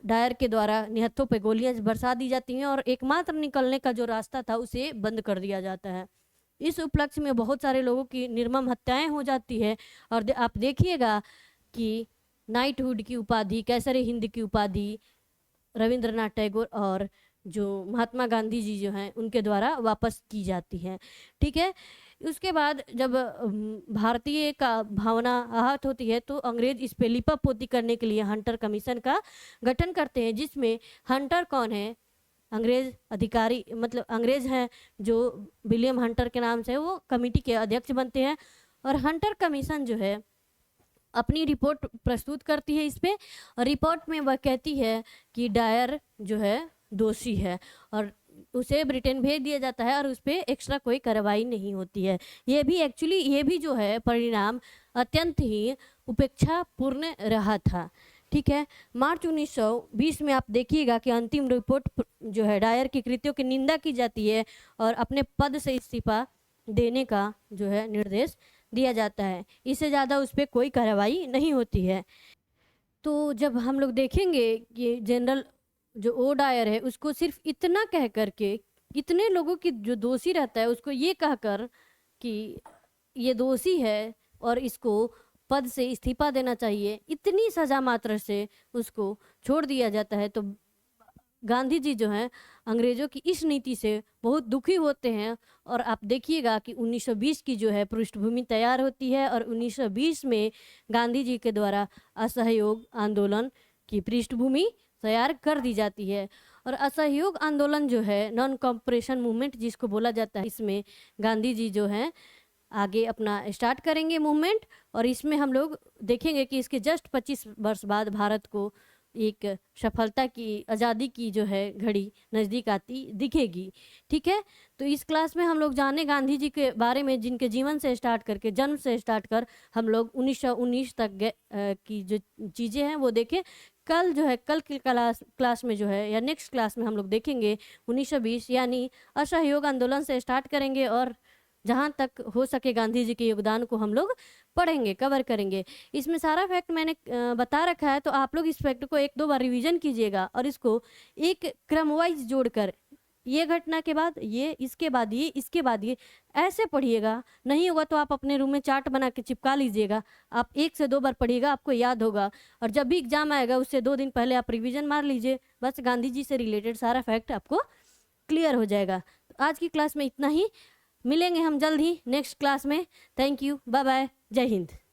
डायर के द्वारा निहत्थों पे गोलियां बरसा दी जाती हैं और एकमात्र निकलने का जो रास्ता था उसे बंद कर दिया जाता है। इस उपलक्ष्य में बहुत सारे लोगों की निर्मम हत्याएं हो जाती है और आप देखिएगा कि नाइटहुड की उपाधि, कैसरे हिंद की उपाधि रविंद्रनाथ टैगोर और जो महात्मा गांधी जी जो हैं उनके द्वारा वापस की जाती है। ठीक है। उसके बाद जब भारतीय का भावना आहत होती है तो अंग्रेज इस पे लिपापोती करने के लिए हंटर कमीशन का गठन करते हैं, जिसमें हंटर कौन है, अंग्रेज अधिकारी, मतलब अंग्रेज हैं जो विलियम हंटर के नाम से वो कमेटी के अध्यक्ष बनते हैं। और हंटर कमीशन जो है अपनी रिपोर्ट प्रस्तुत करती है इस पे, और रिपोर्ट में वह कहती है कि डायर जो है दोषी है और उसे ब्रिटेन भेज दिया जाता है और उस पर एक्स्ट्रा कोई कार्रवाई नहीं होती है। ये भी जो है परिणाम अत्यंत ही उपेक्षापूर्ण रहा था। ठीक है। मार्च 1920 में आप देखिएगा कि अंतिम रिपोर्ट जो है डायर की कृत्यों की निंदा की जाती है और अपने पद से इस्तीफा देने का जो है निर्देश दिया जाता है। इससे ज़्यादा उस पर कोई कार्रवाई नहीं होती है। तो जब हम लोग देखेंगे कि जनरल जो ओ डायर है उसको सिर्फ इतना कह करके, इतने लोगों की जो दोषी रहता है उसको ये कहकर कि ये दोषी है और इसको पद से इस्तीफा देना चाहिए, इतनी सजा मात्र से उसको छोड़ दिया जाता है। तो गांधी जी जो हैं अंग्रेज़ों की इस नीति से बहुत दुखी होते हैं और आप देखिएगा कि 1920 की जो है पृष्ठभूमि तैयार होती है और 1920 में गांधी जी के द्वारा असहयोग आंदोलन की पृष्ठभूमि तैयार कर दी जाती है। और असहयोग आंदोलन जो है नॉन कॉपरेशन मूवमेंट जिसको बोला जाता है, इसमें गांधी जी जो हैं आगे अपना स्टार्ट करेंगे मूवमेंट और इसमें हम लोग देखेंगे कि इसके जस्ट 25 वर्ष बाद भारत को एक सफलता की, आज़ादी की जो है घड़ी नज़दीक आती दिखेगी। ठीक है। तो इस क्लास में हम लोग जाने गांधी जी के बारे में, जिनके जीवन से स्टार्ट करके, जन्म से स्टार्ट कर हम लोग 1919 तक की जो चीज़ें हैं वो देखें कल जो है, कल की क्लास में जो है या नेक्स्ट क्लास में हम लोग देखेंगे 1920 यानी असहयोग आंदोलन से स्टार्ट करेंगे और जहाँ तक हो सके गांधी जी के योगदान को हम लोग पढ़ेंगे, कवर करेंगे। इसमें सारा फैक्ट मैंने बता रखा है, तो आप लोग इस फैक्ट को 1-2 बार रिवीजन कीजिएगा और इसको एक क्रम वाइज जोड़कर, ये घटना के बाद ये, इसके बाद ये, इसके बाद ये, ऐसे पढ़िएगा। नहीं होगा तो आप अपने रूम में चार्ट बना के चिपका लीजिएगा, आप 1 से 2 बार पढ़िएगा, आपको याद होगा। और जब भी एग्जाम आएगा उससे 2 दिन पहले आप रिवीजन मार लीजिए, बस गांधी जी से रिलेटेड सारा फैक्ट आपको क्लियर हो जाएगा। तो आज की क्लास में इतना ही, मिलेंगे हम जल्द ही नेक्स्ट क्लास में। थैंक यू, बाय बाय, जय हिंद।